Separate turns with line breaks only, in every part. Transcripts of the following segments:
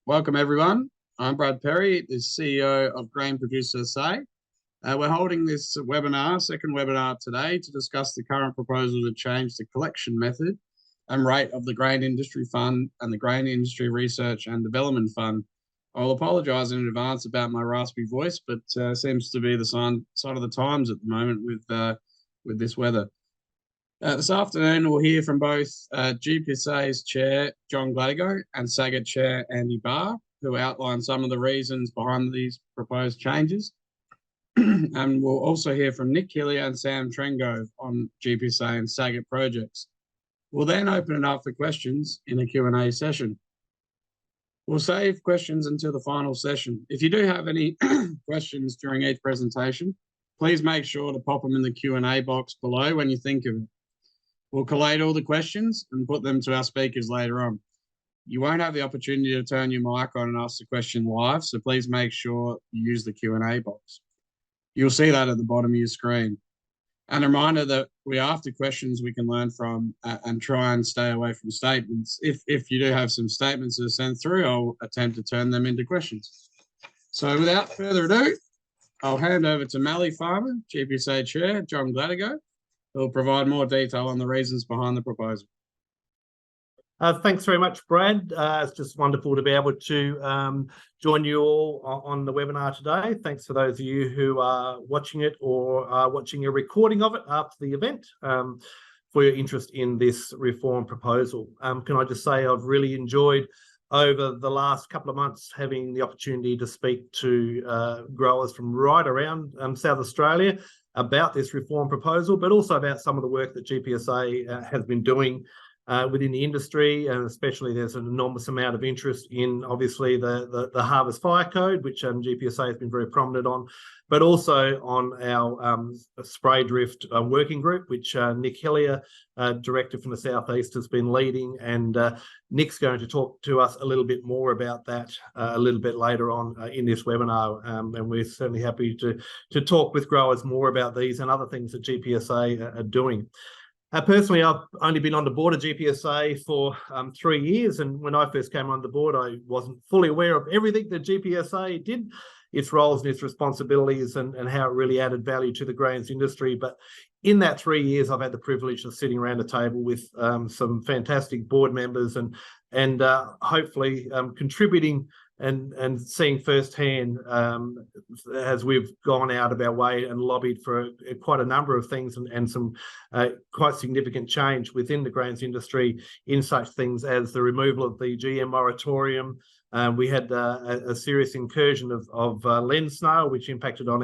Welcome everyone. I'm Brad Perry, the CEO of Grain Producer SA. We're holding this second webinar today to discuss the current proposal to change the collection method and rate of the Grain Industry Fund and the Grain Industry Research and Development Fund. I'll apologise in advance about my raspy voice, but seems to be the sign of the times at the moment with this weather. This afternoon, we'll hear from both GPSA's Chair, John Gladigau, and SAGIT Chair, Andy Barr, who outline some of the reasons behind these proposed changes. And we'll also hear from Nick Hillier and Sam Trengove on GPSA and SAGIT projects. We'll then open it up for questions in a Q&A session. We'll save questions until the final session. If you do have any questions during each presentation, please make sure to pop them in the Q&A box below when you think of it. We'll collate all the questions and put them to our speakers later on. You won't have the opportunity to turn your mic on and ask the question live, so please make sure you use the Q&A box. You'll see that at the bottom of your screen. And a reminder that we are after questions we can learn from and try and stay away from statements. If you do have some statements to send through, I'll attempt to turn them into questions. So without further ado, I'll hand over to Mallee Farmer, GPSA Chair, John Gladigau, who will provide more detail on the reasons behind the proposal.
Thanks very much, Brad. It's just wonderful to be able to join you all on the webinar today. Thanks for those of you who are watching it or are watching a recording of it after the event, for your interest in this reform proposal. Can I just say I've really enjoyed over the last couple of months having the opportunity to speak to growers from right around South Australia about this reform proposal, but also about some of the work that GPSA has been doing within the industry, and especially there's an enormous amount of interest in obviously the Harvest Fire Code, which GPSA has been very prominent on, but also on our spray drift working group, which Nick Hillier, director from the Southeast, has been leading, and Nick's going to talk to us a little bit more about that a little bit later on in this webinar, and we're certainly happy to talk with growers more about these and other things that GPSA are doing. Personally, I've only been on the board of GPSA for 3 years, and when I first came on the board, I wasn't fully aware of everything that GPSA did, its roles and its responsibilities, and how it really added value to the grains industry. But in that 3 years, I've had the privilege of sitting around a table with some fantastic board members and hopefully contributing and seeing firsthand as we've gone out of our way and lobbied for quite a number of things and some quite significant change within the grains industry in such things as the removal of the GM moratorium. We had a serious incursion of land snail, which impacted on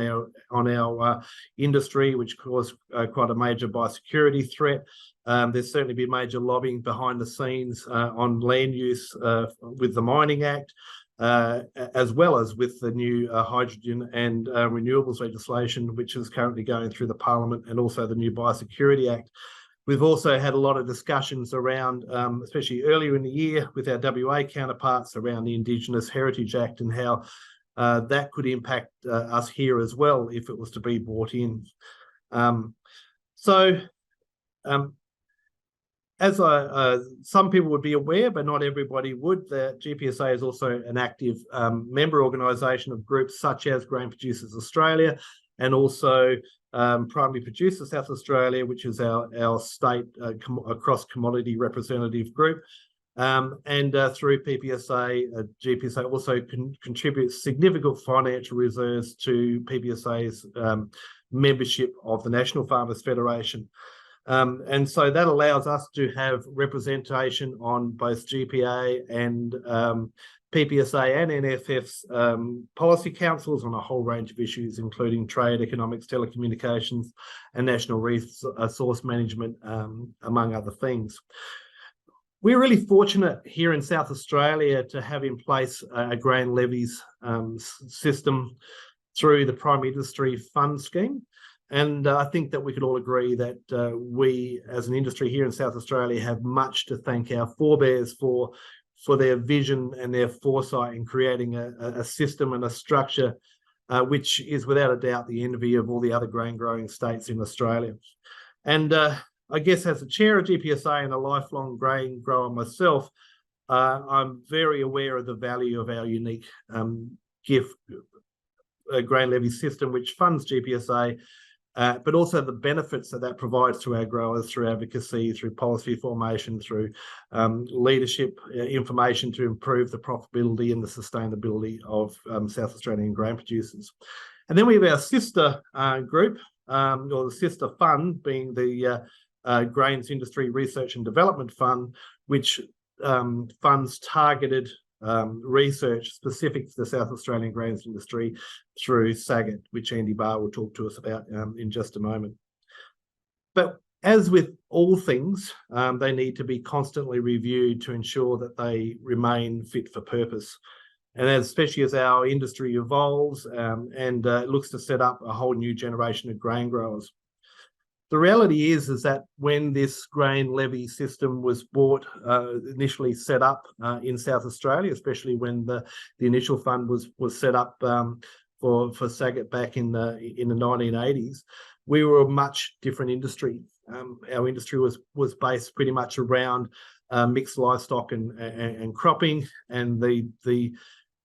our industry, which caused quite a major biosecurity threat. There's certainly been major lobbying behind the scenes on land use with the Mining Act, as well as with the new hydrogen and renewables legislation, which is currently going through the Parliament, and also the new Biosecurity Act. We've also had a lot of discussions around, especially earlier in the year, with our WA counterparts around the Indigenous Heritage Act and how that could impact us here as well if it was to be brought in. As some people would be aware, but not everybody would, that GPSA is also an active member organisation of groups such as Grain Producers Australia, and also Primary Producers South Australia, which is our state across commodity representative group. And through PPSA, GPSA also contributes significant financial reserves to PPSA's membership of the National Farmers Federation. And so that allows us to have representation on both GPA and PPSA and NFF's policy councils on a whole range of issues, including trade, economics, telecommunications, and national resource management, among other things. We're really fortunate here in South Australia to have in place a grain levies system through the Primary Industry Fund scheme. And I think that we could all agree that we, as an industry here in South Australia, have much to thank our forebears for their vision and their foresight in creating a system and a structure which is without a doubt the envy of all the other grain growing states in Australia. And I guess as the chair of GPSA and a lifelong grain grower myself, I'm very aware of the value of our unique GIF grain levy system, which funds GPSA, but also the benefits that provides to our growers through advocacy, through policy formation, through leadership information to improve the profitability and the sustainability of South Australian grain producers. And then we have our sister group, or the sister fund, being the Grains Industry Research and Development Fund, which funds targeted research specific to the South Australian grains industry through SAGIT, which Andy Barr will talk to us about in just a moment. But as with all things, they need to be constantly reviewed to ensure that they remain fit for purpose. And especially as our industry evolves and looks to set up a whole new generation of grain growers. The reality is that when this grain levy system was initially set up in South Australia, especially when the initial fund was set up for SAGIT back in the 1980s, we were a much different industry. Our industry was based pretty much around mixed livestock and cropping, and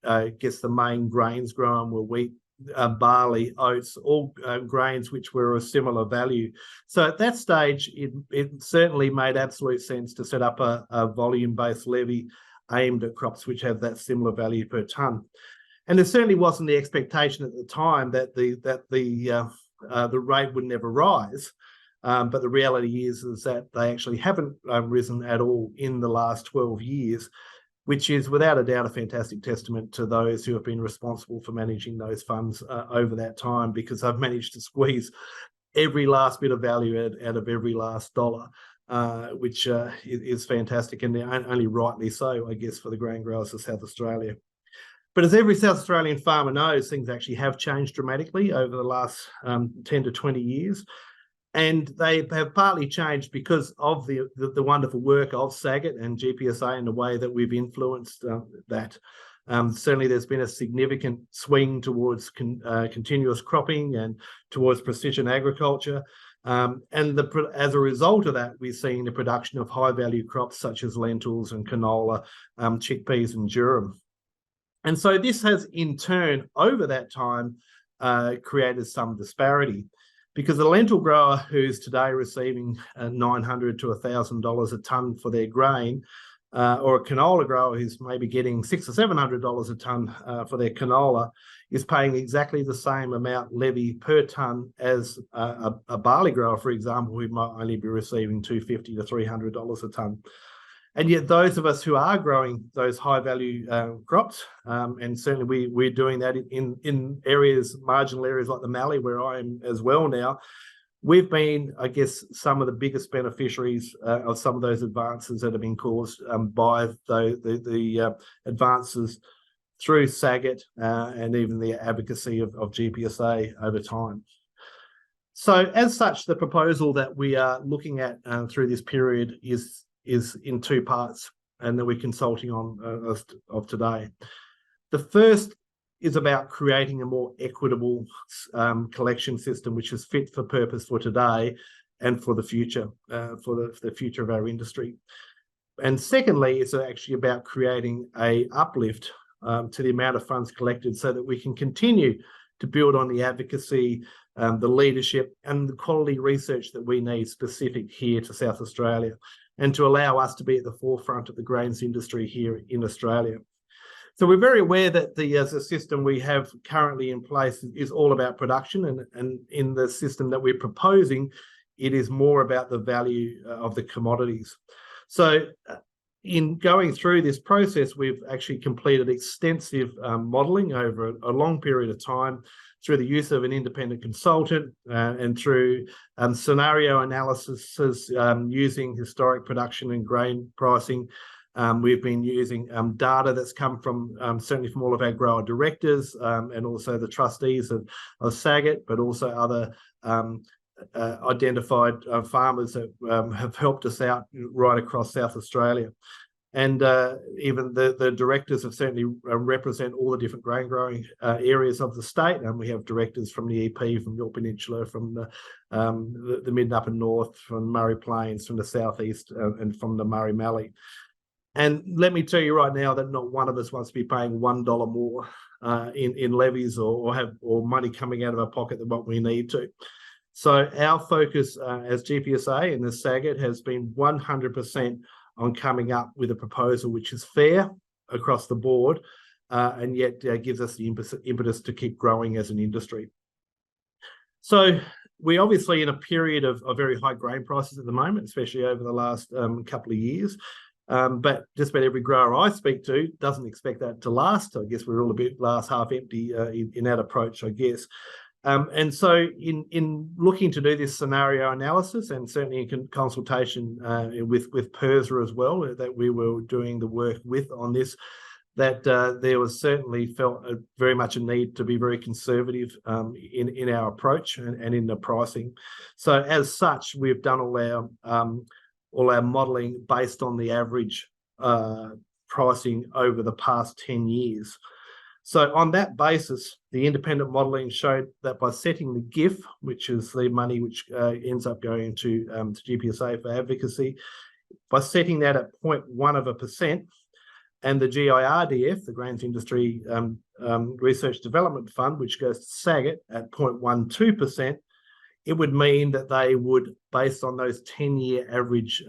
I guess the main grains grown were wheat, barley, oats, all grains which were of similar value. So at that stage, it certainly made absolute sense to set up a volume-based levy aimed at crops which have that similar value per tonne. And there certainly wasn't the expectation at the time that the rate would never rise. But the reality is that they actually haven't risen at all in the last 12 years, which is without a doubt a fantastic testament to those who have been responsible for managing those funds over that time, because they've managed to squeeze every last bit of value out of every last dollar, which is fantastic, and only rightly so, I guess, for the grain growers of South Australia. But as every South Australian farmer knows, things actually have changed dramatically over the last 10 to 20 years. And they have partly changed because of the wonderful work of SAGIT and GPSA and the way that we've influenced that. Certainly, there's been a significant swing towards continuous cropping and towards precision agriculture. And as a result of that, we're seeing the production of high-value crops such as lentils and canola, chickpeas and durum. And so this has, in turn, over that time, created some disparity. Because the lentil grower who's today receiving $900 to $1,000 a tonne for their grain, or a canola grower who's maybe getting $600 or $700 a tonne for their canola, is paying exactly the same amount levy per tonne as a barley grower, for example, who might only be receiving $250 to $300 a tonne. And yet those of us who are growing those high-value crops, and certainly we're doing that in areas, marginal areas like the Mallee, where I am as well now, we've been, I guess, some of the biggest beneficiaries of some of those advances that have been caused by the advances through SAGIT and even the advocacy of GPSA over time. So as such, the proposal that we are looking at through this period is in two parts, and that we're consulting on of today. The first is about creating a more equitable collection system, which is fit for purpose for today and for the future, for the future of our industry. And secondly, it's actually about creating a uplift to the amount of funds collected so that we can continue to build on the advocacy, the leadership and the quality research that we need specific here to South Australia, and to allow us to be at the forefront of the grains industry here in Australia. So we're very aware that the system we have currently in place is all about production, and in the system that we're proposing, it is more about the value of the commodities. So in going through this process, we've actually completed extensive modelling over a long period of time through the use of an independent consultant and through scenario analysis using historic production and grain pricing. We've been using data that's come from certainly from all of our grower directors and also the trustees of SAGIT, but also other identified farmers that have helped us out right across South Australia. And even the directors have certainly represent all the different grain growing areas of the state. And we have directors from the EP, from Yorke Peninsula, from the mid and upper north, from Murray Plains, from the southeast, and from the Murray Mallee. And let me tell you right now that not one of us wants to be paying $1 more in levies or money coming out of our pocket than what we need to. So our focus as GPSA and as SAGIT has been 100% on coming up with a proposal which is fair across the board and yet gives us the impetus to keep growing as an industry. So we're obviously in a period of very high grain prices at the moment, especially over the last couple of years. But just about every grower I speak to doesn't expect that to last. I guess we're all a bit glass half empty in that approach, I guess. And so in looking to do this scenario analysis, and certainly in consultation with PIRSA as well, that we were doing the work with on this, that there was certainly felt very much a need to be very conservative in our approach and in the pricing. So as such, we've done all our modelling based on the average pricing over the past 10 years. So on that basis, the independent modelling showed that by setting the GIF, which is the money which ends up going to GPSA for advocacy, by setting that at 0.1%, and the GIRDF, the Grains Industry Research Development Fund, which goes to SAGIT at 0.12%, it would mean that they would, based on those 10-year average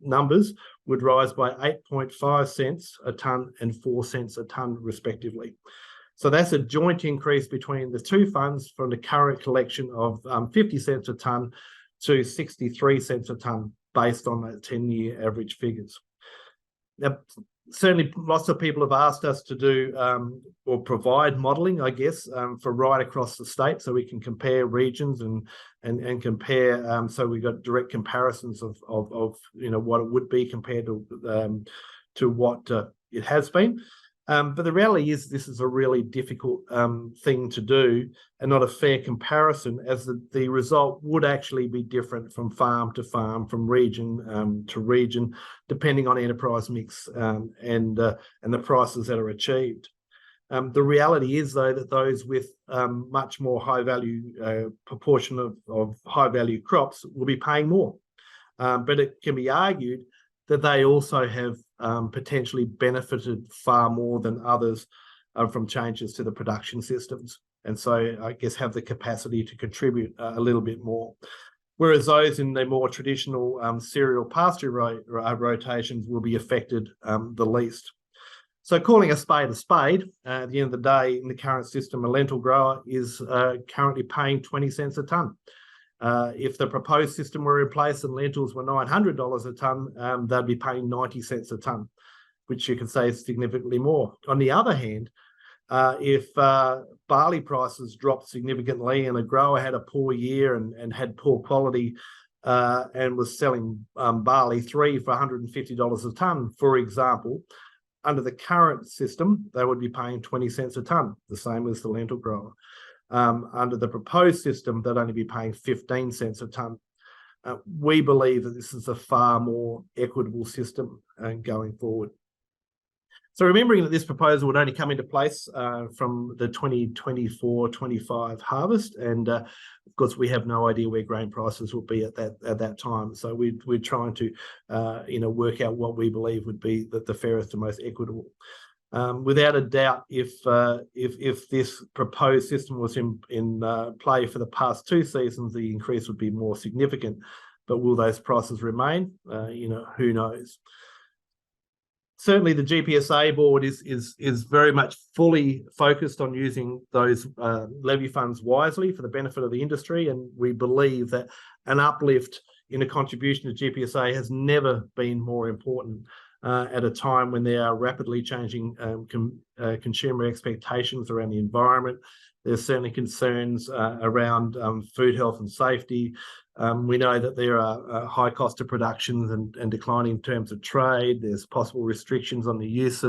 numbers, would rise by 8.5 cents a tonne and 4 cents a tonne, respectively. So that's a joint increase between the two funds from the current collection of 50 cents a tonne to 63 cents a tonne, based on that 10-year average figures. Now, certainly lots of people have asked us to do or provide modelling, I guess, for right across the state, so we can compare regions and compare. So we've got direct comparisons of what it would be compared to what it has been. But the reality is this is a really difficult thing to do and not a fair comparison, as the result would actually be different from farm to farm, from region to region, depending on enterprise mix and the prices that are achieved. The reality is, though, that those with much more high value proportion of high value crops will be paying more. But it can be argued that they also have potentially benefited far more than others from changes to the production systems, and so I guess have the capacity to contribute a little bit more. Whereas those in the more traditional cereal pasture rotations will be affected the least. So calling a spade, at the end of the day, in the current system, a lentil grower is currently paying 20 cents a tonne. If the proposed system were in place and lentils were $900 a tonne, they'd be paying 90 cents a tonne, which you can say is significantly more. On the other hand, if barley prices dropped significantly and a grower had a poor year and had poor quality and was selling barley for $150 a tonne, for example, under the current system, they would be paying 20 cents a tonne, the same as the lentil grower. Under the proposed system, they'd only be paying 15 cents a tonne. We believe that this is a far more equitable system going forward. So remembering that this proposal would only come into place from the 2024-25 harvest, and of course we have no idea where grain prices will be at that time. So we're trying to work out what we believe would be the fairest and most equitable. Without a doubt, if this proposed system was in play for the past 2 seasons, the increase would be more significant. But will those prices remain? Who knows? Certainly, the GPSA board is very much fully focused on using those levy funds wisely for the benefit of the industry, and we believe that an uplift in a contribution to GPSA has never been more important. At a time when there are rapidly changing consumer expectations around the environment. There's certainly concerns around food health and safety. We know that there are high cost of production and declining terms of trade. There's possible restrictions on the use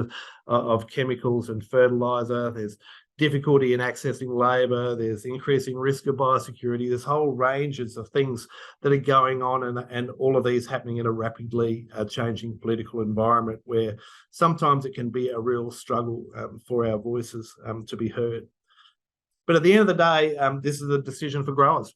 of chemicals and fertiliser. There's difficulty in accessing labour. There's increasing risk of biosecurity. There's whole ranges of things that are going on, and all of these happening in a rapidly changing political environment where sometimes it can be a real struggle for our voices to be heard. But at the end of the day, this is a decision for growers.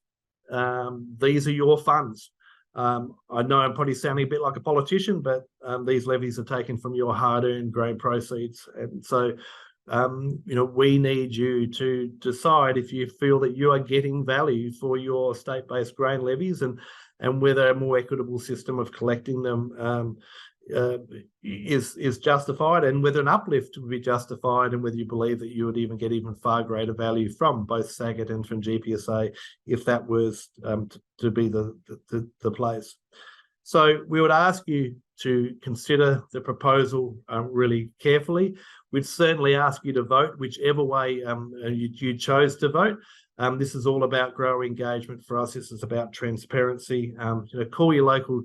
These are your funds. I know I'm probably sounding a bit like a politician, but these levies are taken from your hard-earned grain proceeds. And so, we need you to decide if you feel that you are getting value for your state-based grain levies, and whether a more equitable system of collecting them is justified, and whether an uplift would be justified, and whether you believe that you would even get even far greater value from both SAGIT and from GPSA if that was to be the place. So we would ask you to consider the proposal really carefully. We'd certainly ask you to vote whichever way you chose to vote. This is all about grower engagement for us. This is about transparency. Call your local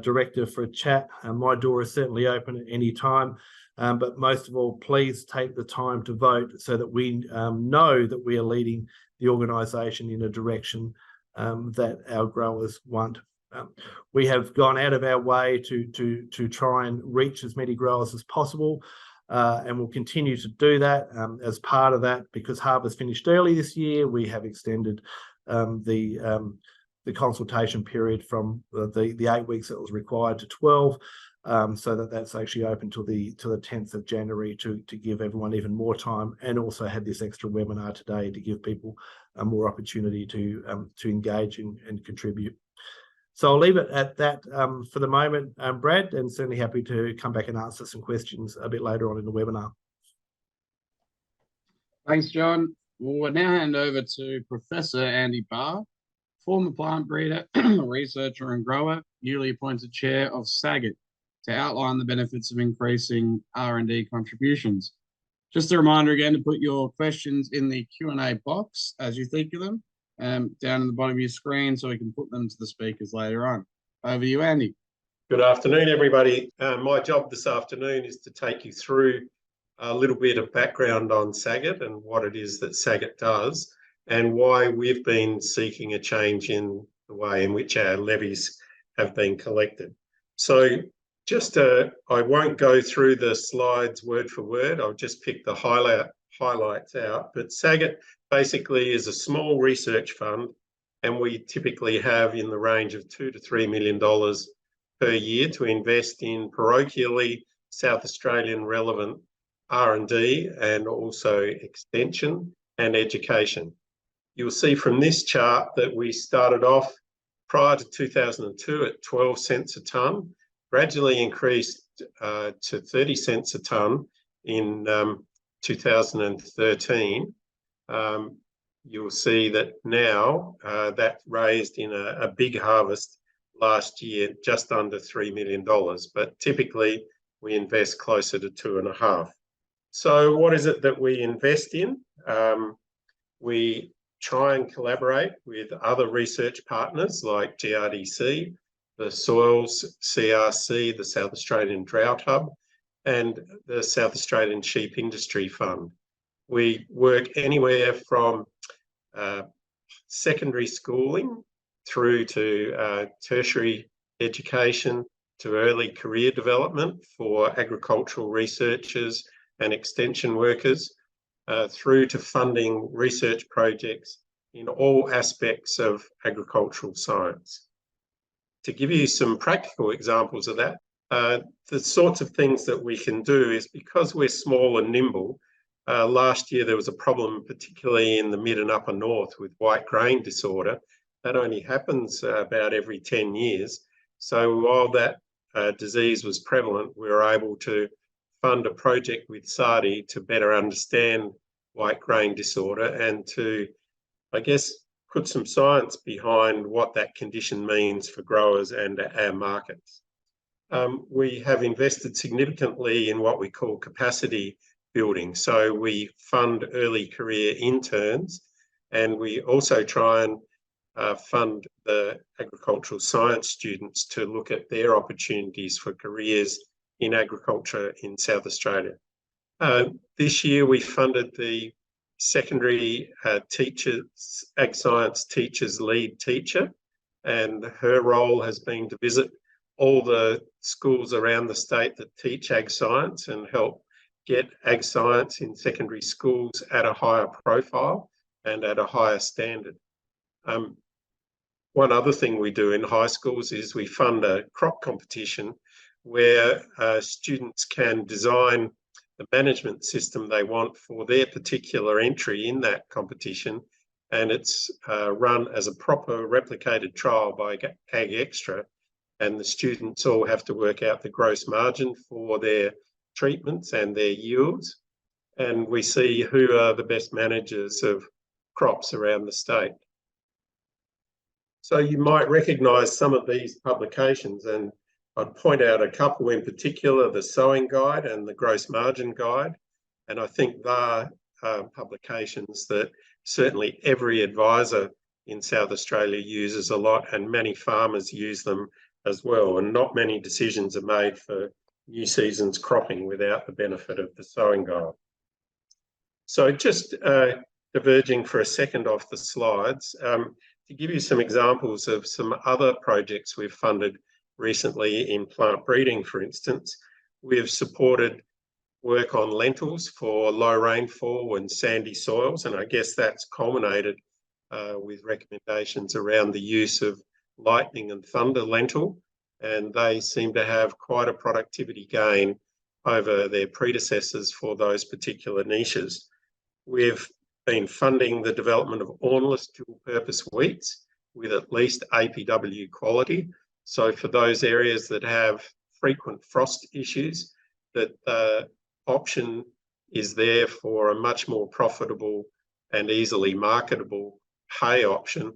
director for a chat. My door is certainly open at any time. But most of all, please take the time to vote so that we know that we are leading the organisation in a direction that our growers want. We have gone out of our way to try and reach as many growers as possible, and we'll continue to do that. As part of that, because harvest finished early this year, we have extended the consultation period from the 8 weeks that was required to 12, so that's actually open till the 10th of January to give everyone even more time, and also had this extra webinar today to give people more opportunity to engage and contribute. So I'll leave it at that for the moment, Brad, and certainly happy to come back and answer some questions a bit later on in the webinar.
Thanks, John. We'll now hand over to Professor Andy Barr, former plant breeder, researcher and grower, newly appointed chair of SAGIT, to outline the benefits of increasing R&D contributions. Just a reminder again to put your questions in the Q&A box as you think of them, down in the bottom of your screen, so we can put them to the speakers later on. Over to you, Andy.
Good afternoon, everybody. My job this afternoon is to take you through a little bit of background on SAGIT and what it is that SAGIT does, and why we've been seeking a change in the way in which our levies have been collected. So I won't go through the slides word for word. I'll just pick the highlights out. But SAGIT basically is a small research fund, and we typically have in the range of $2 to $3 million per year to invest in parochially South Australian relevant R&D and also extension and education. You'll see from this chart that we started off prior to 2002 at 12 cents a tonne, gradually increased to 30 cents a tonne in 2013. You'll see that now that raised in a big harvest last year, just under $3 million, but typically we invest closer to 2.5. So what is it that we invest in? We try and collaborate with other research partners like GRDC, the Soils CRC, the South Australian Drought Hub, and the South Australian Sheep Industry Fund. We work anywhere from secondary schooling through to tertiary education, to early career development for agricultural researchers and extension workers, through to funding research projects in all aspects of agricultural science. To give you some practical examples of that, the sorts of things that we can do is, because we're small and nimble, last year there was a problem, particularly in the mid and upper north, with white grain disorder. That only happens about every 10 years. So while that disease was prevalent, we were able to fund a project with SAGIT to better understand white grain disorder and to, I guess, put some science behind what that condition means for growers and our markets. We have invested significantly in what we call capacity building. So we fund early career interns, and we also try and fund the agricultural science students to look at their opportunities for careers in agriculture in South Australia. This year we funded the secondary teachers, ag science teachers lead teacher, and her role has been to visit all the schools around the state that teach ag science and help get ag science in secondary schools at a higher profile and at a higher standard. One other thing we do in high schools is we fund a crop competition where students can design the management system they want for their particular entry in that competition, and it's run as a proper replicated trial by Ag Extra, and the students all have to work out the gross margin for their treatments and their yields, and we see who are the best managers of crops around the state. So you might recognise some of these publications, and I'd point out a couple in particular, the Sowing Guide and the Gross Margin Guide. And I think they're publications that certainly every advisor in South Australia uses a lot, and many farmers use them as well. And not many decisions are made for new season's cropping without the benefit of the Sowing Guide. So just diverging for a second off the slides, to give you some examples of some other projects we've funded recently in plant breeding, for instance, we have supported work on lentils for low rainfall and sandy soils, and I guess that's culminated with recommendations around the use of lightning and thunder lentil, and they seem to have quite a productivity gain over their predecessors for those particular niches. We've been funding the development of awnless dual-purpose wheats with at least APW quality. So for those areas that have frequent frost issues, that the option is there for a much more profitable and easily marketable hay option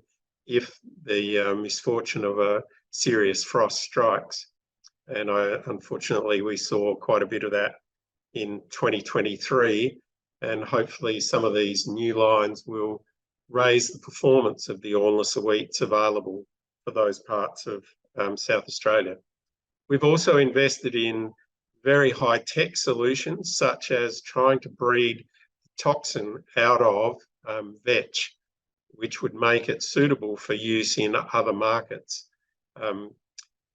if the misfortune of a serious frost strikes. And unfortunately, we saw quite a bit of that in 2023. And hopefully some of these new lines will raise the performance of the awnless wheats available for those parts of South Australia. We've also invested in very high-tech solutions, such as trying to breed toxin out of vetch, which would make it suitable for use in other markets.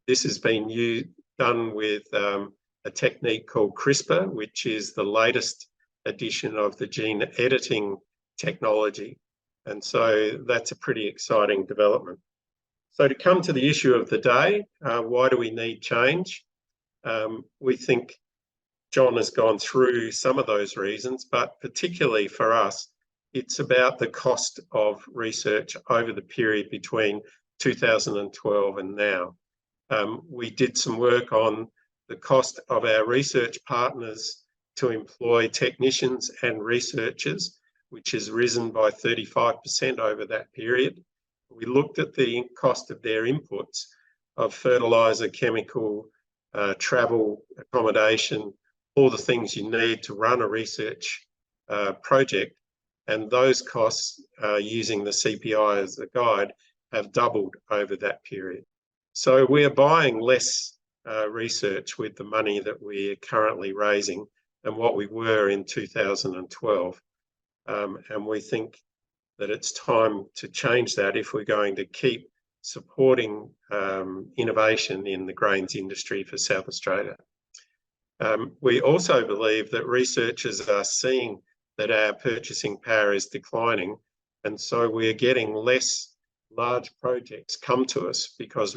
This has been done with a technique called CRISPR, which is the latest edition of the gene editing technology. And so that's a pretty exciting development. So to come to the issue of the day, why do we need change? We think John has gone through some of those reasons, but particularly for us, it's about the cost of research over the period between 2012 and now. We did some work on the cost of our research partners to employ technicians and researchers, which has risen by 35% over that period. We looked at the cost of their inputs of fertiliser, chemical, travel, accommodation, all the things you need to run a research project, and those costs, using the CPI as a guide, have doubled over that period. So we are buying less research with the money that we're currently raising than what we were in 2012. And we think that it's time to change that if we're going to keep supporting innovation in the grains industry for South Australia. We also believe that researchers are seeing that our purchasing power is declining, and so we're getting less large projects come to us because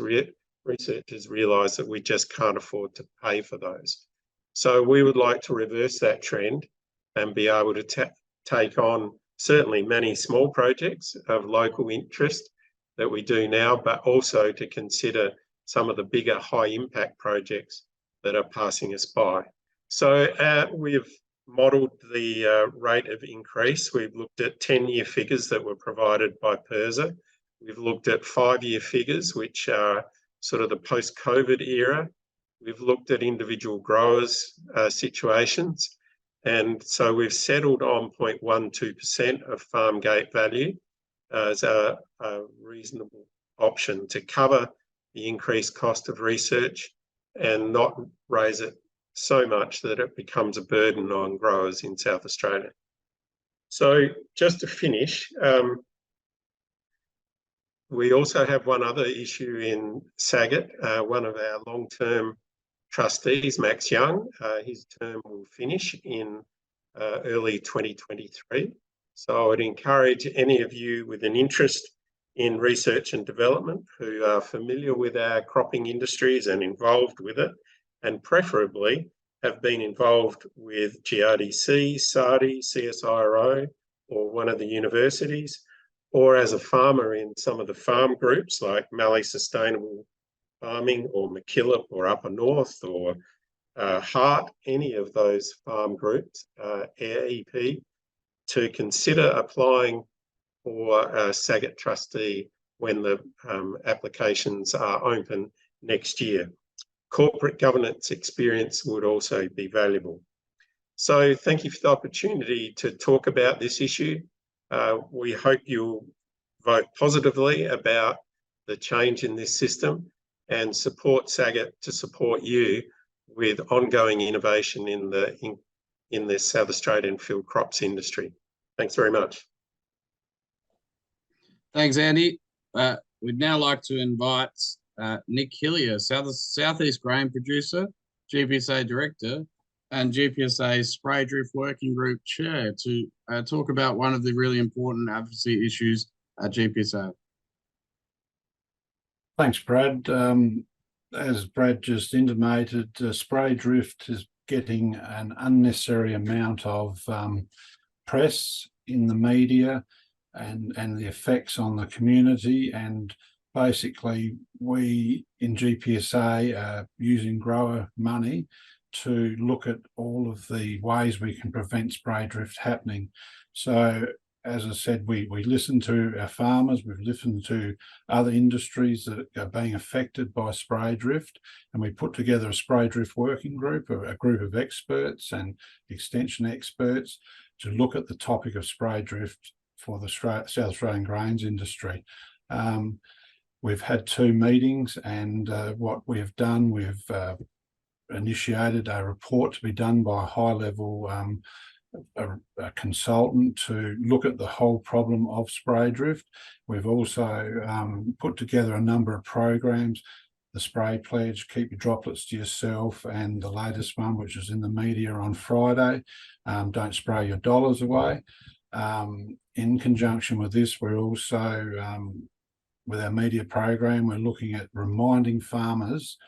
researchers realise that we just can't afford to pay for those. So we would like to reverse that trend and be able to take on certainly many small projects of local interest that we do now, but also to consider some of the bigger high impact projects that are passing us by. So we've modelled the rate of increase. We've looked at 10-year figures that were provided by PIRSA. We've looked at 5-year figures, which are sort of the post-COVID era. We've looked at individual growers' situations. And so we've settled on 0.12% of farm gate value as a reasonable option to cover the increased cost of research and not raise it so much that it becomes a burden on growers in South Australia. So just to finish, we also have one other issue in SAGIT. One of our long-term trustees, Max Young, his term will finish in early 2023. So I would encourage any of you with an interest in research and development who are familiar with our cropping industries and involved with it, and preferably have been involved with GRDC, SADI, CSIRO, or one of the universities, or as a farmer in some of the farm groups like Mallee Sustainable Farming or McKillop or Upper North or Hart, any of those farm groups, Air EP, to consider applying for a SAGIT trustee when the applications are open next year. Corporate governance experience would also be valuable. So thank you for the opportunity to talk about this issue. We hope you'll vote positively about the change in this system and support SAGIT to support you with ongoing innovation in the South Australian field crops industry. Thanks very much.
Thanks, Andy. We'd now like to invite Nick Hillier, Southeast Grain Producer, GPSA Director, and GPSA Spray Drift Working Group Chair to talk about one of the really important advocacy issues at GPSA.
Thanks, Brad. As Brad just intimated, spray drift is getting an unnecessary amount of press in the media and the effects on the community. And basically, we in GPSA are using grower money to look at all of the ways we can prevent spray drift happening. So, as I said, we listen to our farmers, we've listened to other industries that are being affected by spray drift, and we put together a spray drift working group, a group of experts and extension experts to look at the topic of spray drift for the South Australian grains industry. We've had 2 meetings, and what we've done, we've initiated a report to be done by a high-level a consultant to look at the whole problem of spray drift. We've also put together a number of programs, the Spray Pledge, Keep Your Droplets to Yourself, and the latest one, which is in the media on Friday, Don't Spray Your Dollars Away. In conjunction with this, we're also, with our media program, we're looking at reminding farmers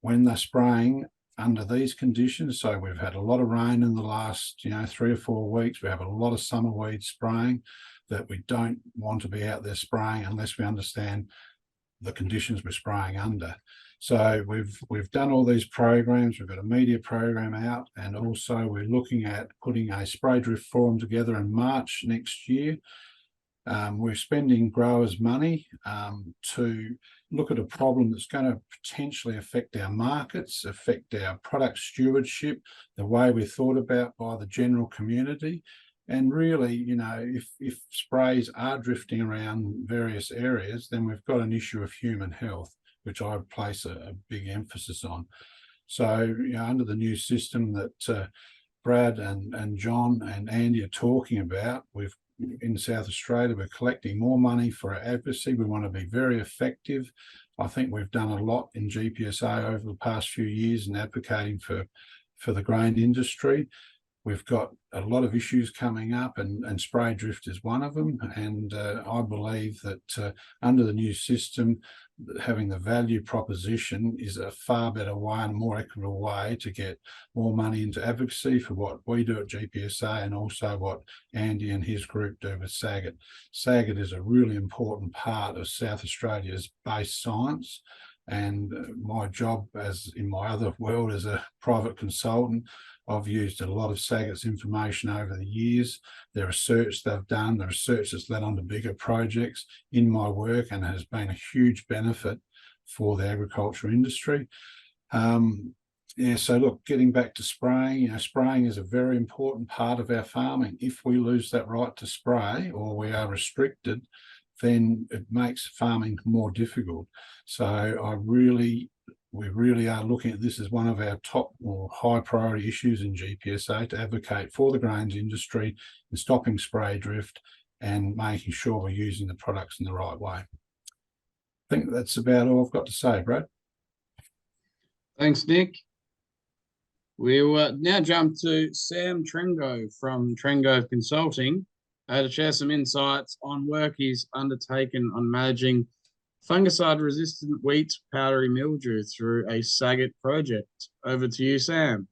when they're spraying under these conditions. So we've had a lot of rain in the last 3 or 4 weeks. We have a lot of summer weed spraying that we don't want to be out there spraying unless we understand the conditions we're spraying under. So we've done all these programs. We've got a media program out, and also we're looking at putting a spray drift forum together in March next year. We're spending growers' money to look at a problem that's going to potentially affect our markets, affect our product stewardship, the way we're thought about by the general community. And really, if sprays are drifting around various areas, then we've got an issue of human health, which I would place a big emphasis on. So, under the new system that Brad and John and Andy are talking about, in South Australia, we're collecting more money for our advocacy. We want to be very effective. I think we've done a lot in GPSA over the past few years in advocating for the grain industry. We've got a lot of issues coming up, and spray drift is one of them. And I believe that under the new system, having the value proposition is a far better way and a more equitable way to get more money into advocacy for what we do at GPSA, and also what Andy and his group do with SAGIT. SAGIT is a really important part of South Australia's base science. And my job, as in my other world as a private consultant, I've used a lot of SAGIT's information over the years, the research they've done, the research that's led on to bigger projects in my work, and has been a huge benefit for the agriculture industry. So look, getting back to spraying, spraying is a very important part of our farming. If we lose that right to spray, or we are restricted, then it makes farming more difficult. So we really are looking at this as one of our top or high priority issues in GPSA, to advocate for the grains industry in stopping spray drift and making sure we're using the products in the right way. I think that's about all I've got to say, Brad.
Thanks, Nick. We will now jump to Sam Trengo from Trengo Consulting, to share some insights on work he's undertaken on managing fungicide-resistant wheat powdery mildew through a SAGIT project. Over to you, Sam.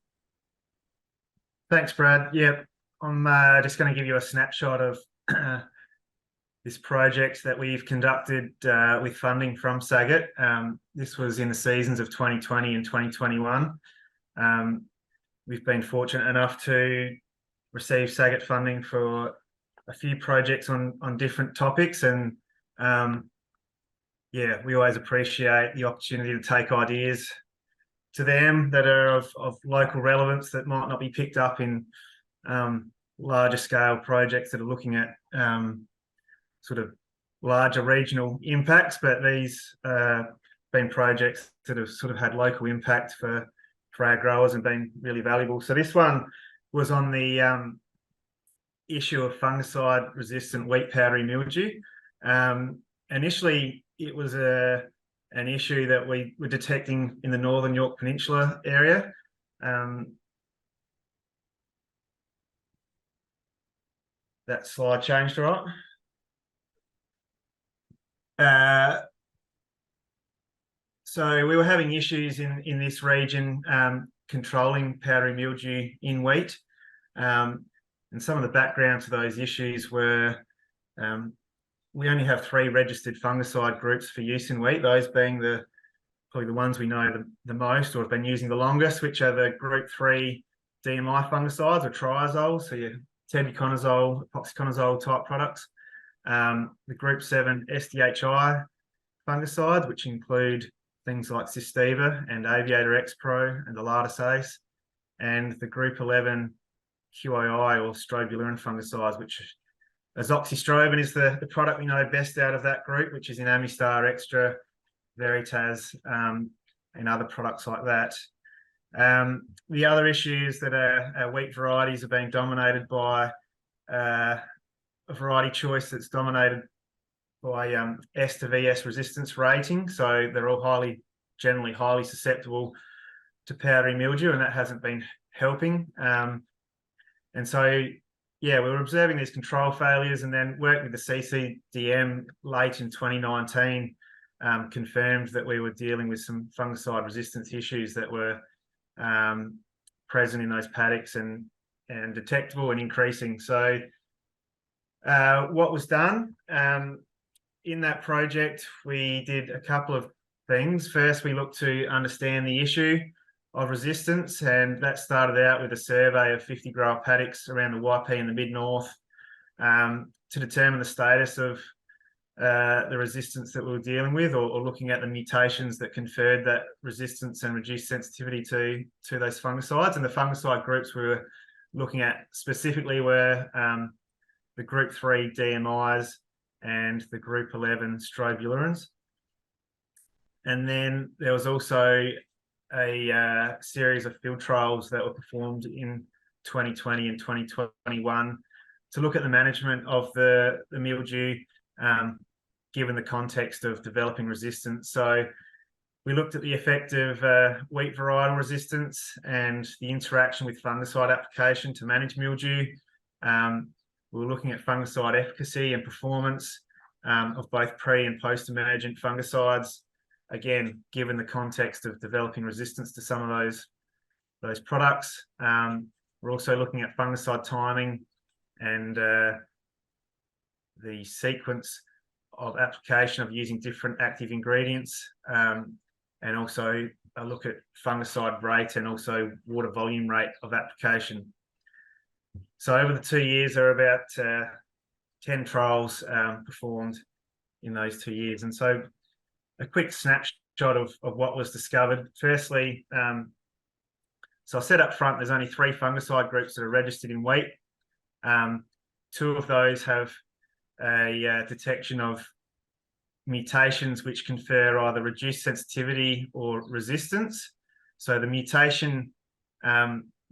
Thanks, Brad. Yeah, I'm just going to give you a snapshot of this project that we've conducted with funding from SAGIT. This was in the seasons of 2020 and 2021. We've been fortunate enough to receive SAGIT funding for a few projects on different topics, and yeah, we always appreciate the opportunity to take ideas to them that are of local relevance that might not be picked up in larger scale projects that are looking at sort of larger regional impacts, but these been projects that have sort of had local impact for our growers and been really valuable. So this one was on the issue of fungicide resistant wheat powdery mildew. Initially, it was an issue that we were detecting in the Northern Yorke Peninsula area. That slide changed, all right. So we were having issues in this region controlling powdery mildew in wheat. And some of the background to those issues were we only have 3 registered fungicide groups for use in wheat, those being probably the ones we know the most or have been using the longest, which are the group 3 DMI fungicides or triazoles, so your tebuconazole, epoxyconazole type products. The group 7 SDHI fungicides, which include things like Cystiva and Aviator X Pro and the Lardus Ace, and the group 11 QII or strobilurin fungicides, which azoxystrobin is the product we know best out of that group, which is in Amistar Extra, Veritas, and other products like that. The other issues that our wheat varieties are being dominated by a variety choice that's dominated by S to VS resistance rating. So they're all generally highly susceptible to powdery mildew, and that hasn't been helping. And so, yeah, we were observing these control failures, and then working with the CCDM late in 2019 confirmed that we were dealing with some fungicide resistance issues that were present in those paddocks and detectable and increasing. So what was done in that project, we did a couple of things. First, we looked to understand the issue of resistance, and that started out with a survey of 50 grower paddocks around the YP in the mid-north to determine the status of the resistance that we were dealing with, or looking at the mutations that conferred that resistance and reduced sensitivity to those fungicides. And the fungicide groups we were looking at specifically were the group 3 DMIs and the group 11 strobilurins. And then there was also a series of field trials that were performed in 2020 and 2021 to look at the management of the mildew given the context of developing resistance. So we looked at the effect of wheat varietal resistance and the interaction with fungicide application to manage mildew. We were looking at fungicide efficacy and performance of both pre and post-emergent fungicides, again, given the context of developing resistance to some of those products. We're also looking at fungicide timing and the sequence of application of using different active ingredients, and also a look at fungicide rate and also water volume rate of application. So over the 2 years, there are about 10 trials performed in those 2 years. And so a quick snapshot of what was discovered. Firstly, so I said up front, there's only 3 fungicide groups that are registered in wheat. 2 of those have a detection of mutations which confer either reduced sensitivity or resistance. So the mutation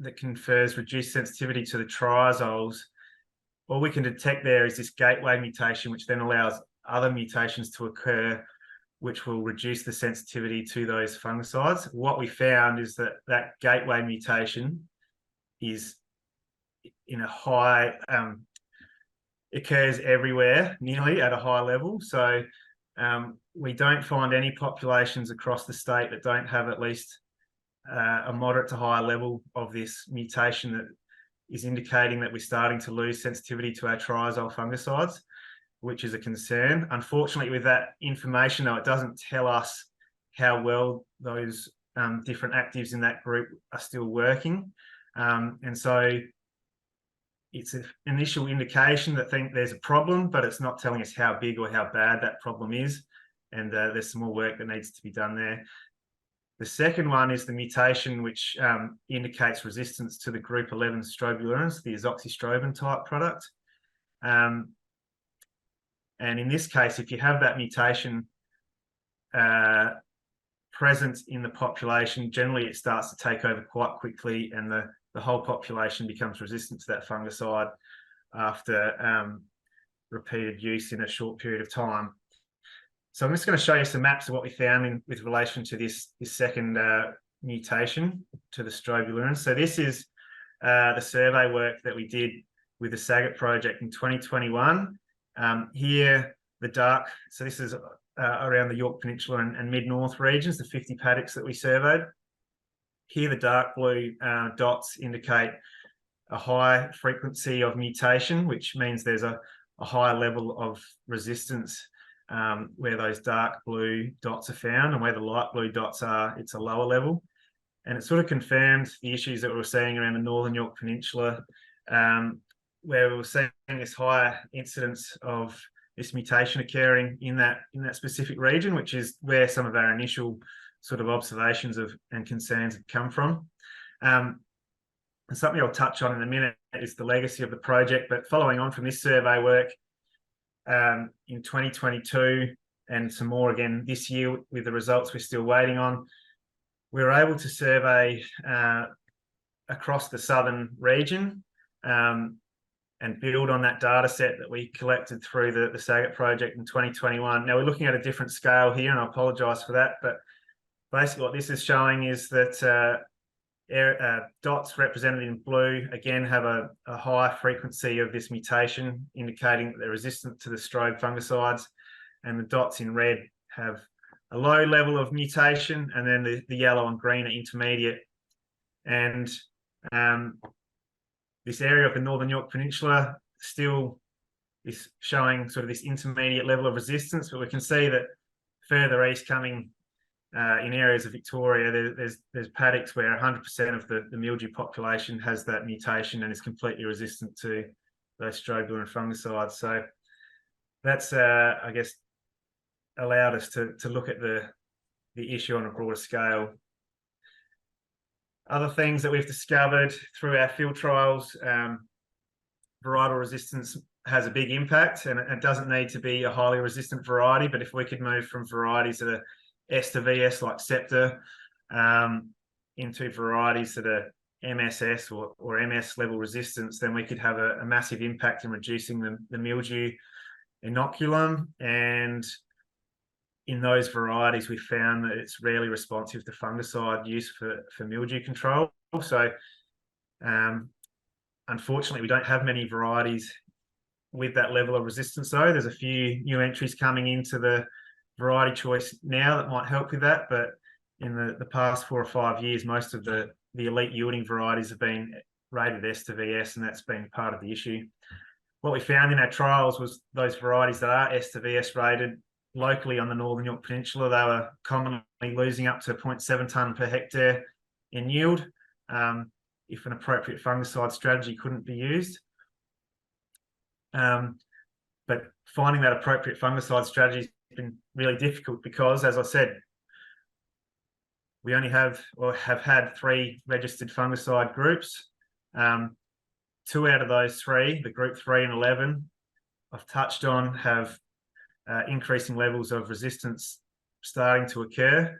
that confers reduced sensitivity to the triazoles, all we can detect there is this gateway mutation, which then allows other mutations to occur, which will reduce the sensitivity to those fungicides. What we found is that gateway mutation is in a high occurs everywhere, nearly at a high level. So we don't find any populations across the state that don't have at least a moderate to high level of this mutation that is indicating that we're starting to lose sensitivity to our triazole fungicides, which is a concern. Unfortunately, with that information, though, it doesn't tell us how well those different actives in that group are still working. And so it's an initial indication that there's a problem, but it's not telling us how big or how bad that problem is. And there's some more work that needs to be done there. The second one is the mutation, which indicates resistance to the group 11 strobilurins, the azoxystrobin type product. And in this case, if you have that mutation present in the population, generally it starts to take over quite quickly, and the whole population becomes resistant to that fungicide after repeated use in a short period of time. So I'm just going to show you some maps of what we found with relation to this second mutation to the strobilurins. So this is the survey work that we did with the SAGIT project in 2021. Here, the dark, so this is around the Yorke Peninsula and mid-north regions, the 50 paddocks that we surveyed. Here, the dark blue dots indicate a high frequency of mutation, which means there's a high level of resistance where those dark blue dots are found, and where the light blue dots are, it's a lower level. And it sort of confirmed the issues that we were seeing around the northern Yorke Peninsula, where we were seeing this higher incidence of this mutation occurring in that specific region, which is where some of our initial sort of observations and concerns have come from. And something I'll touch on in a minute is the legacy of the project. But following on from this survey work, in 2022 and some more again this year with the results we're still waiting on, we were able to survey across the southern region and build on that data set that we collected through the SAGIT project in 2021. Now we're looking at a different scale here, and I apologise for that, but basically what this is showing is that dots represented in blue again have a high frequency of this mutation, indicating that they're resistant to the strobe fungicides, and the dots in red have a low level of mutation, and then the yellow and green are intermediate. And this area of the northern Yorke Peninsula still is showing sort of this intermediate level of resistance, but we can see that further east, coming in areas of Victoria, there's paddocks where 100% of the mildew population has that mutation and is completely resistant to those strobilurin fungicides. So that's, I guess, allowed us to look at the issue on a broader scale. Other things that we've discovered through our field trials, varietal resistance has a big impact, and it doesn't need to be a highly resistant variety, but if we could move from varieties that are S to VS like Scepter into varieties that are MSS or MS level resistance, then we could have a massive impact in reducing the mildew inoculum. And in those varieties, we found that it's rarely responsive to fungicide use for mildew control. So unfortunately, we don't have many varieties with that level of resistance, though. There's a few new entries coming into the variety choice now that might help with that, but in the past 4 or 5 years, most of the elite yielding varieties have been rated S to VS, and that's been part of the issue. What we found in our trials was those varieties that are S to VS rated locally on the northern Yorke Peninsula, they were commonly losing up to 0.7 tonne per hectare in yield if an appropriate fungicide strategy couldn't be used. But finding that appropriate fungicide strategy has been really difficult because, as I said, we only have had 3 registered fungicide groups. 2 out of those 3, the group 3 and 11, I've touched on, have increasing levels of resistance starting to occur.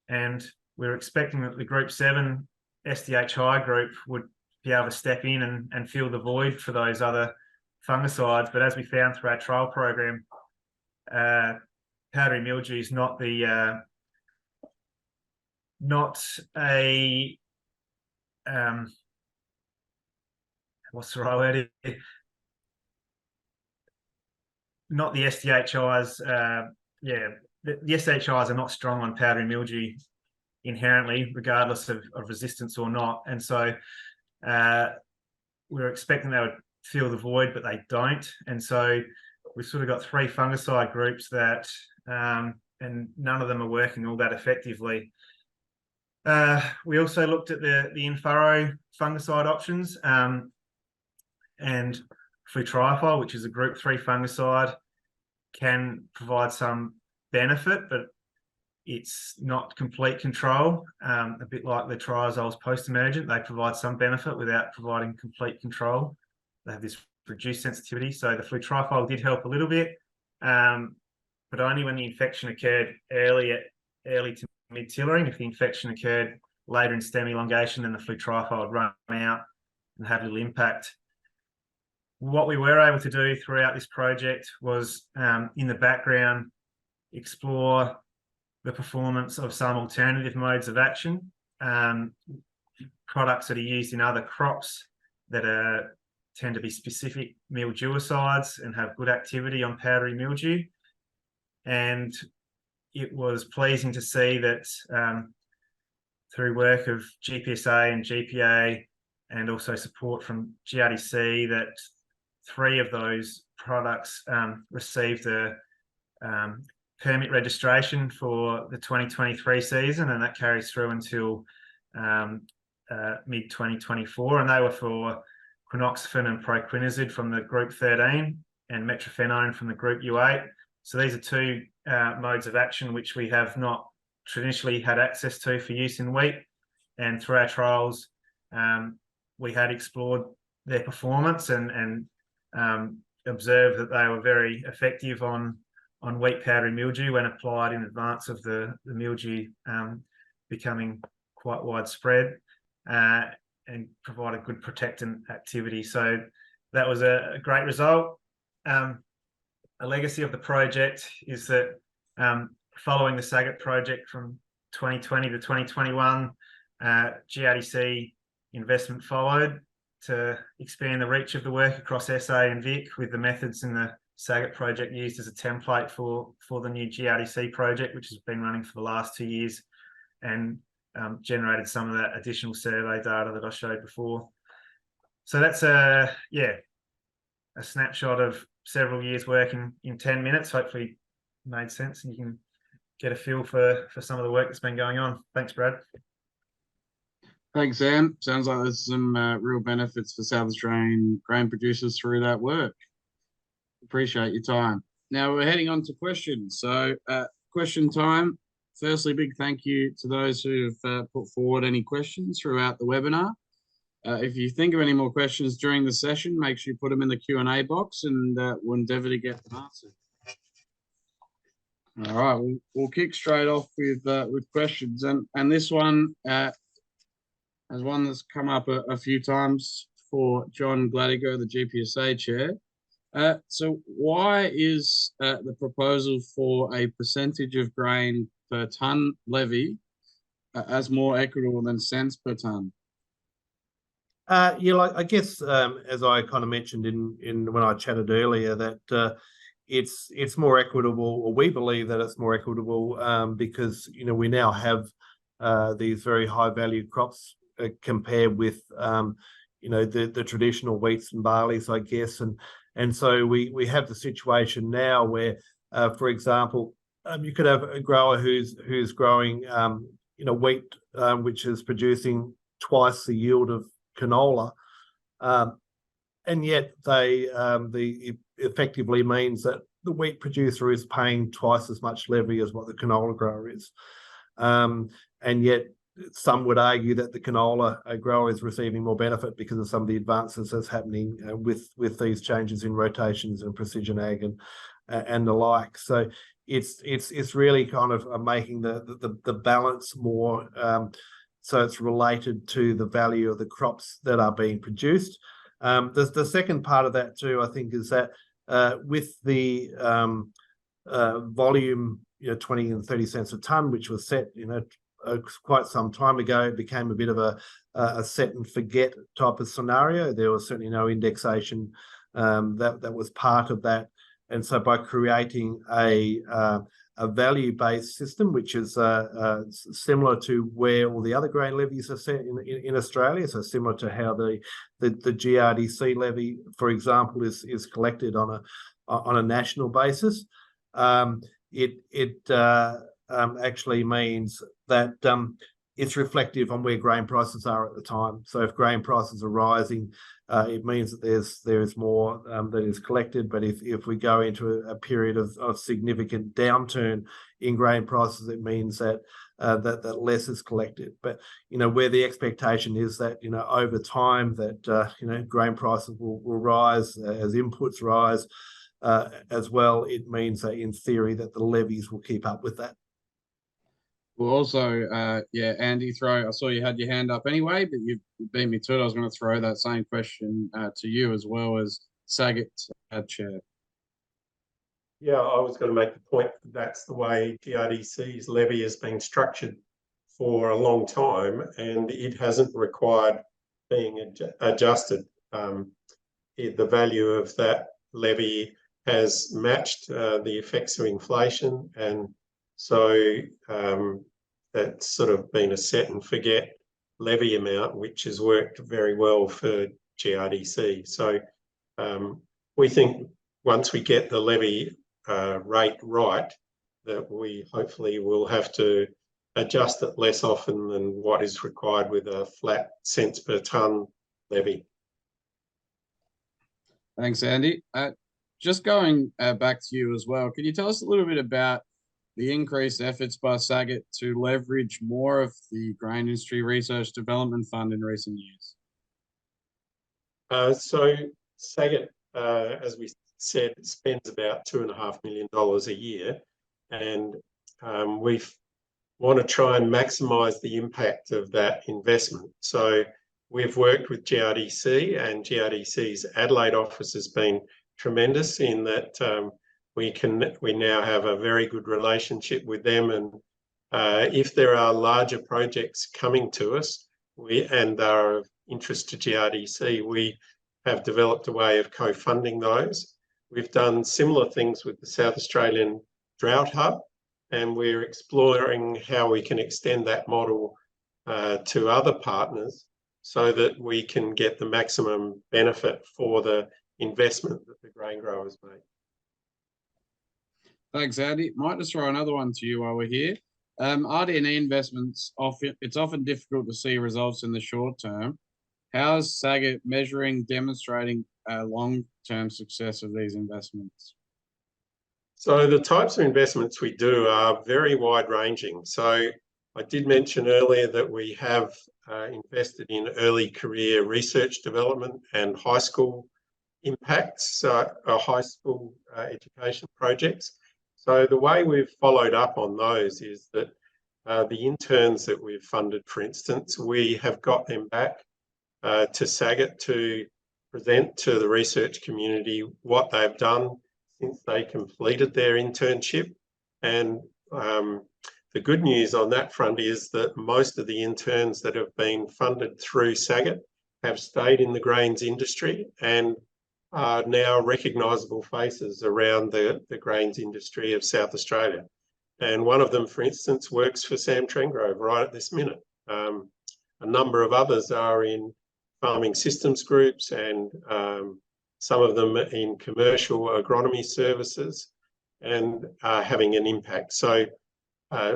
And we're expecting that the group 7 SDH high group would be able to step in and fill the void for those other fungicides. But as we found through our trial program, powdery mildew is not a what's the right word? not the SDHIs. The SDHIs are not strong on powdery mildew inherently, regardless of resistance or not. And so we were expecting they would fill the void, but they don't. And so we've sort of got 3 fungicide groups that, and none of them are working all that effectively. We also looked at the in-furrow fungicide options, and flutriafol, which is a group 3 fungicide, can provide some benefit, but it's not complete control. A bit like the triazoles post-emergent, they provide some benefit without providing complete control. They have this reduced sensitivity. So the flutriafol did help a little bit, but only when the infection occurred early to mid-tillering. If the infection occurred later in stem elongation, then the flutriafol would run out and have little impact. What we were able to do throughout this project was, in the background, explore the performance of some alternative modes of action, products that are used in other crops that tend to be specific mildewicides and have good activity on powdery mildew. And it was pleasing to see that through work of GPSA and GPA, and also support from GRDC, that 3 of those products received a permit registration for the 2023 season, and that carries through until mid-2024. And they were for quinoxaphene and proquinazid from the group 13 and metrophenone from the group U8. So these are 2 modes of action which we have not traditionally had access to for use in wheat. And through our trials, we had explored their performance and observed that they were very effective on wheat powdery mildew when applied in advance of the mildew becoming quite widespread, and provided good protectant activity. So that was a great result. A legacy of the project is that following the SAGIT project from 2020 to 2021, GRDC investment followed to expand the reach of the work across SA and Vic, with the methods in the SAGIT project used as a template for the new GRDC project, which has been running for the last 2 years, and generated some of that additional survey data that I showed before. So that's a snapshot of several years working in 10 minutes. Hopefully it made sense and you can get a feel for some of the work that's been going on. Thanks, Brad.
Thanks, Sam. Sounds like there's some real benefits for South Australian grain producers through that work. Appreciate your time. Now we're heading on to questions. So question time. Firstly, big thank you to those who have put forward any questions throughout the webinar. If you think of any more questions during the session, make sure you put them in the Q&A box, and we'll endeavour to get them answered. All right, we'll kick straight off with questions, and this one is one that's come up a few times for John Gladigau, the GPSA chair. So why is the proposal for a percentage of grain per tonne levy as more equitable than cents per tonne?
I guess as I kind of mentioned in when I chatted earlier, that it's more equitable, or we believe that it's more equitable because we now have these very high value crops compared with the traditional wheats and barleys, I guess, and so we have the situation now where, for example, you could have a grower who's growing wheat which is producing twice the yield of canola, and yet it effectively means that the wheat producer is paying twice as much levy as what the canola grower is, and yet some would argue that the canola grower is receiving more benefit because of some of the advances that's happening with these changes in rotations and precision ag and the like. So it's really kind of making the balance more so it's related to the value of the crops that are being produced. The second part of that too, I think, is that with the volume, 20 and 30 cents a tonne, which was set, quite some time ago, it became a bit of a set and forget type of scenario. There was certainly no indexation that was part of that. And so by creating a value-based system, which is similar to where all the other grain levies are set in Australia, so similar to how the GRDC levy, for example, is collected on a national basis, it actually means that it's reflective on where grain prices are at the time. So if grain prices are rising, it means that there is more that is collected. But if we go into a period of significant downturn in grain prices, it means that that less is collected. But where the expectation is that over time that grain prices will rise as inputs rise as well, it means that in theory that the levies will keep up with that.
Well, also, Andy, I saw you had your hand up anyway, but you beat me to it. I was going to throw that same question to you as well as SAGIT Chair.
Yeah, I was going to make the point that that's the way GRDC's levy has been structured for a long time, and it hasn't required being adjusted. The value of that levy has matched the effects of inflation, and so that's sort of been a set and forget levy amount, which has worked very well for GRDC. So we think once we get the levy rate right, that we hopefully will have to adjust it less often than what is required with a flat cents per tonne levy.
Thanks, Andy. Just going back to you as well, can you tell us a little bit about the increased efforts by SAGIT to leverage more of the Grain Industry Research Development Fund in recent years?
So SAGIT, as we said, spends about $2.5 million a year, and we want to try and maximise the impact of that investment. So we've worked with GRDC, and GRDC's Adelaide office has been tremendous in that we now have a very good relationship with them, and if there are larger projects coming to us and are of interest to GRDC, we have developed a way of co-funding those. We've done similar things with the South Australian Drought Hub, and we're exploring how we can extend that model to other partners so that we can get the maximum benefit for the investment that the grain growers make.
Thanks, Andy. Might just throw another one to you while we're here. RD&E investments, it's often difficult to see results in the short term. How is SAGIT measuring, demonstrating long-term success of these investments?
So the types of investments we do are very wide-ranging. So I did mention earlier that we have invested in early career research development and high school impacts, high school education projects. So the way we've followed up on those is that the interns that we've funded, for instance, we have got them back to SAGIT to present to the research community what they've done since they completed their internship. And the good news on that front is that most of the interns that have been funded through SAGIT have stayed in the grains industry and are now recognisable faces around the grains industry of South Australia. And one of them, for instance, works for Sam Trengrove right at this minute. A number of others are in farming systems groups, and some of them in commercial agronomy services, and are having an impact. So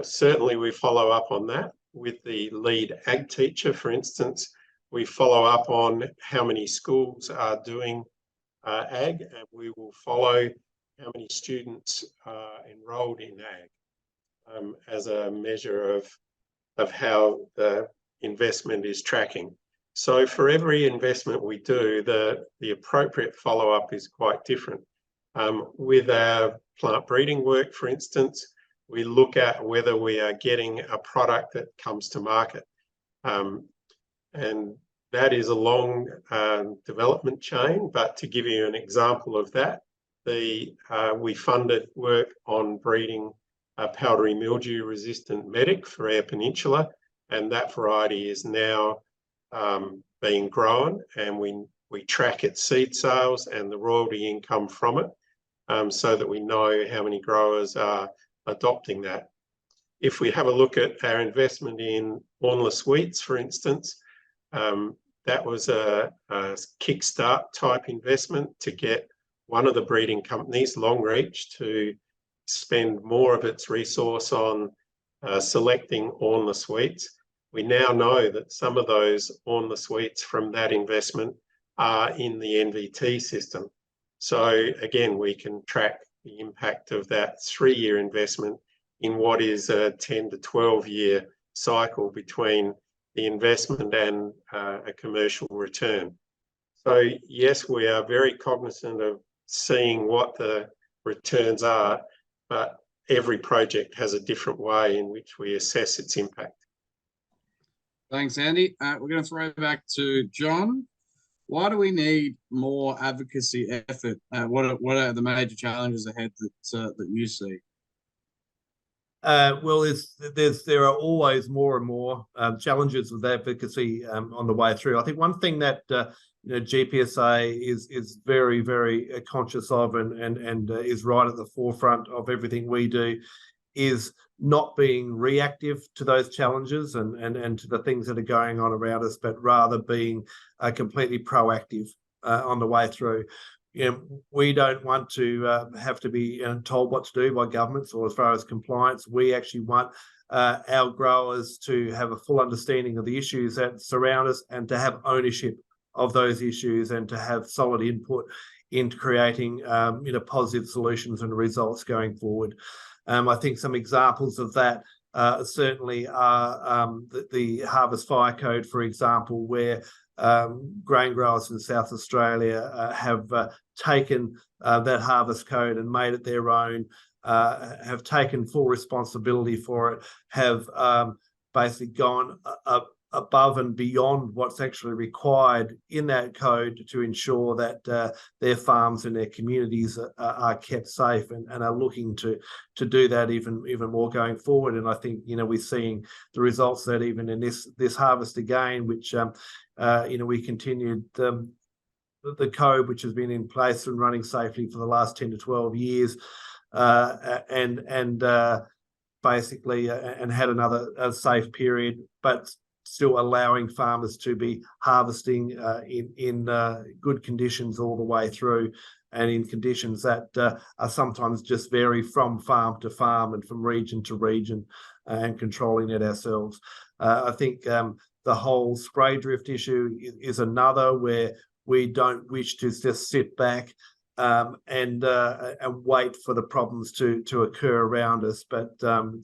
certainly we follow up on that. With the lead ag teacher, for instance, we follow up on how many schools are doing ag, and we will follow how many students are enrolled in ag as a measure of how the investment is tracking. So for every investment we do, the appropriate follow-up is quite different. With our plant breeding work, for instance, we look at whether we are getting a product that comes to market. And that is a long development chain, but to give you an example of that, we funded work on breeding a powdery mildew resistant medic for Eyre Peninsula, and that variety is now being grown, and we track its seed sales and the royalty income from it. so that we know how many growers are adopting that. If we have a look at our investment in Ornless Wheats, for instance, that was a kickstart type investment to get one of the breeding companies, Longreach, to spend more of its resource on selecting Ornless Wheats. We now know that some of those Ornless Wheats from that investment are in the NVT system. So again, we can track the impact of that 3-year investment in what is a 10 to 12-year cycle between the investment and a commercial return. So yes, we are very cognizant of seeing what the returns are, but every project has a different way in which we assess its impact.
Thanks, Andy. We're going to throw back to John. Why do we need more advocacy effort? What are the major challenges ahead that you see?
Well, there are always more and more challenges with advocacy on the way through. I think one thing that GPSA is very, very conscious of and is right at the forefront of everything we do is not being reactive to those challenges and to the things that are going on around us, but rather being completely proactive on the way through. We don't want to have to be told what to do by governments or as far as compliance. We actually want our growers to have a full understanding of the issues that surround us and to have ownership of those issues and to have solid input into creating positive solutions and results going forward. I think some examples of that certainly are the Harvest Fire Code, for example, where grain growers in South Australia have taken that harvest code and made it their own, have taken full responsibility for it, have basically gone above and beyond what's actually required in that code to ensure that their farms and their communities are kept safe and are looking to do that even more going forward. And I think we're seeing the results that even in this harvest again, which we continued the code which has been in place and running safely for the last 10 to 12 years, and basically had another safe period, but still allowing farmers to be harvesting in good conditions all the way through, and in conditions that are sometimes just vary from farm to farm and from region to region, and controlling it ourselves. I think the whole spray drift issue is another where we don't wish to just sit back and wait for the problems to occur around us, but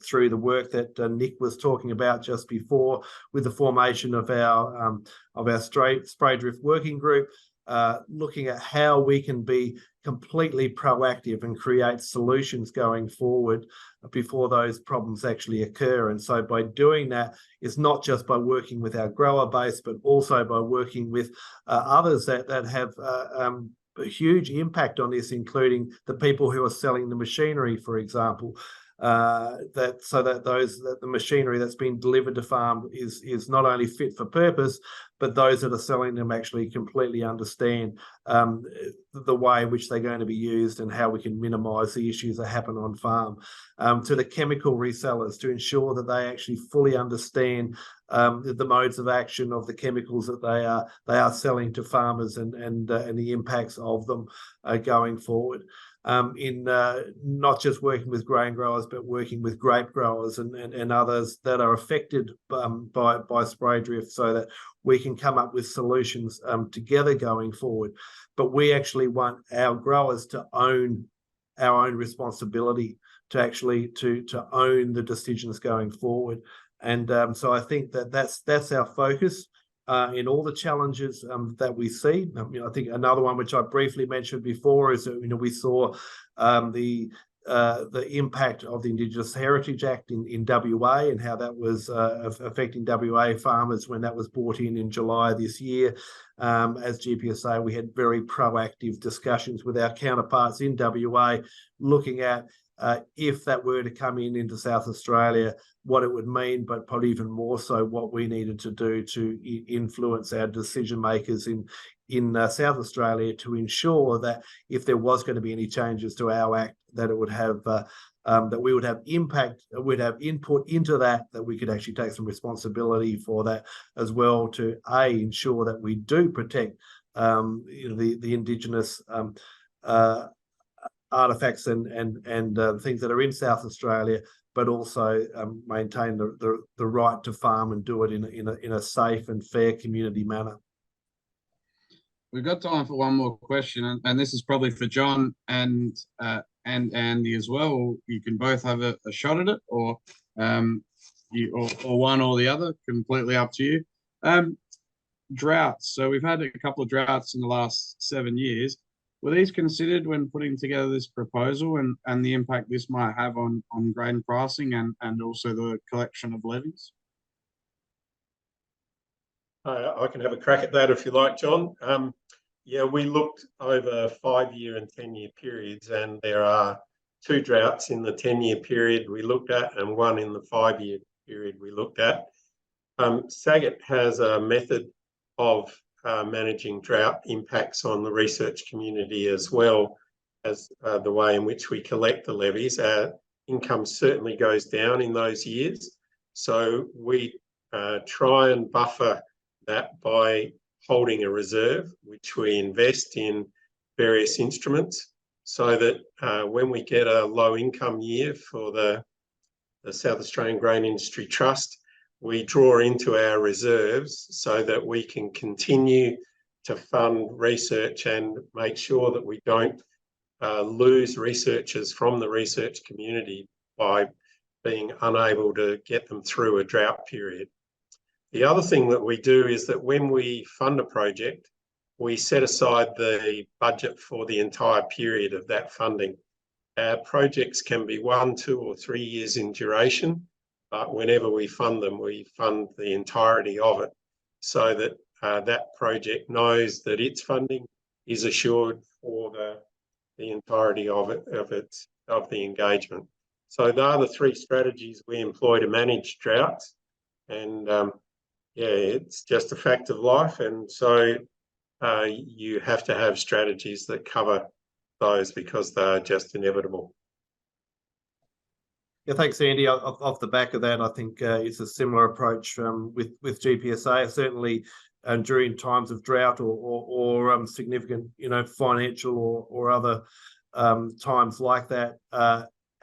through the work that Nick was talking about just before, with the formation of our spray drift working group, looking at how we can be completely proactive and create solutions going forward before those problems actually occur. And so by doing that, it's not just by working with our grower base, but also by working with others that have a huge impact on this, including the people who are selling the machinery, for example, that the machinery that's been delivered to farm is not only fit for purpose, but those that are selling them actually completely understand the way in which they're going to be used and how we can minimise the issues that happen on farm. To the chemical resellers, to ensure that they actually fully understand the modes of action of the chemicals that they are selling to farmers and the impacts of them going forward. In not just working with grain growers, but working with grape growers and others that are affected by spray drift, so that we can come up with solutions together going forward. But we actually want our growers to own our own responsibility, to actually to own the decisions going forward. And so I think that's our focus in all the challenges that we see. I think another one which I briefly mentioned before is that we saw the impact of the Indigenous Heritage Act in WA and how that was affecting WA farmers when that was brought in July this year. As GPSA, we had very proactive discussions with our counterparts in WA, looking at if that were to come into South Australia, what it would mean, but probably even more so what we needed to do to influence our decision makers in South Australia to ensure that if there was going to be any changes to our Act, that it would have that we would have impact, we'd have input into that we could actually take some responsibility for that as well, to ensure that we do protect the Indigenous artifacts and things that are in South Australia, but also maintain the right to farm and do it in a safe and fair community manner.
We've got time for one more question, and this is probably for John and Andy as well. You can both have a shot at it, or or one or the other, completely up to you. Droughts. So we've had a couple of droughts in the last 7 years. Were these considered when putting together this proposal, and the impact this might have on grain pricing and also the collection of levies?
I can have a crack at that if you like, John. Yeah, we looked over 5-year and 10-year periods, and there are 2 droughts in the 10-year period we looked at and 1 in the 5-year period we looked at. SAGIT has a method of managing drought impacts on the research community, as well as the way in which we collect the levies. Our income certainly goes down in those years, so we try and buffer that by holding a reserve, which we invest in various instruments, so that when we get a low income year for the South Australian Grain Industry Trust, we draw into our reserves so that we can continue to fund research and make sure that we don't lose researchers from the research community by being unable to get them through a drought period. The other thing that we do is that when we fund a project, we set aside the budget for the entire period of that funding. Our projects can be 1, 2, or 3 years in duration, but whenever we fund them, we fund the entirety of it, so that that project knows that its funding is assured for the entirety of the engagement. So they are the 3 strategies we employ to manage droughts, and yeah, it's just a fact of life, and so you have to have strategies that cover those because they're just inevitable.
Yeah, thanks, Andy. Off the back of that, I think it's a similar approach with GPSA. Certainly, during times of drought or significant, financial or other times like that,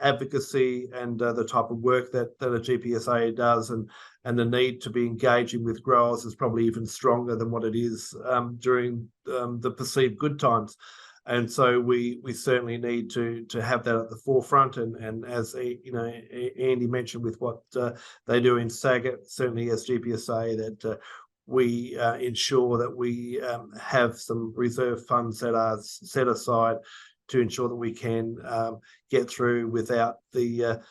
advocacy and the type of work that a GPSA does and the need to be engaging with growers is probably even stronger than what it is during the perceived good times. And so we certainly need to have that at the forefront. And as Andy mentioned with what they do in SAGIT, certainly as GPSA, that we ensure that we have some reserve funds that are set aside to ensure that we can get through without the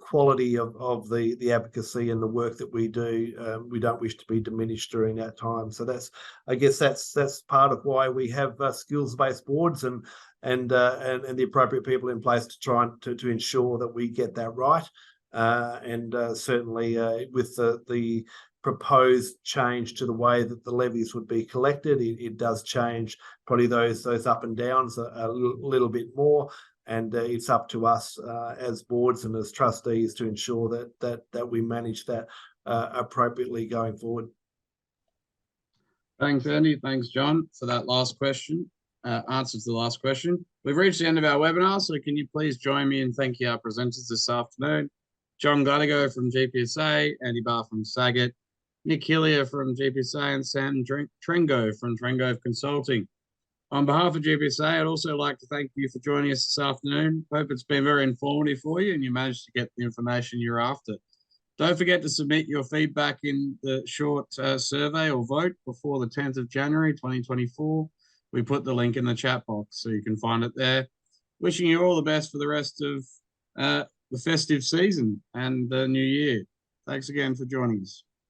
quality of the advocacy and the work that we do. We don't wish to be diminished during that time. So I guess that's part of why we have skills-based boards and the appropriate people in place to try to ensure that we get that right. Certainly with the proposed change to the way that the levies would be collected, it does change probably those up and downs a little bit more. And it's up to us as boards and as trustees to ensure that we manage that appropriately going forward.
Thanks, Andy. Thanks, John, for that last question. Answer to the last question. We've reached the end of our webinar, so can you please join me in thanking our presenters this afternoon? John Gladigau from GPSA, Andy Barr from SAGIT, Nick Hillier from GPSA, and Sam Trengo from Trengo Consulting. On behalf of GPSA, I'd also like to thank you for joining us this afternoon. Hope it's been very informative for you and you managed to get the information you're after. Don't forget to submit your feedback in the short survey or vote before the 10th of January 2024. We put the link in the chat box so you can find it there. Wishing you all the best for the rest of the festive season and the new year. Thanks again for joining us.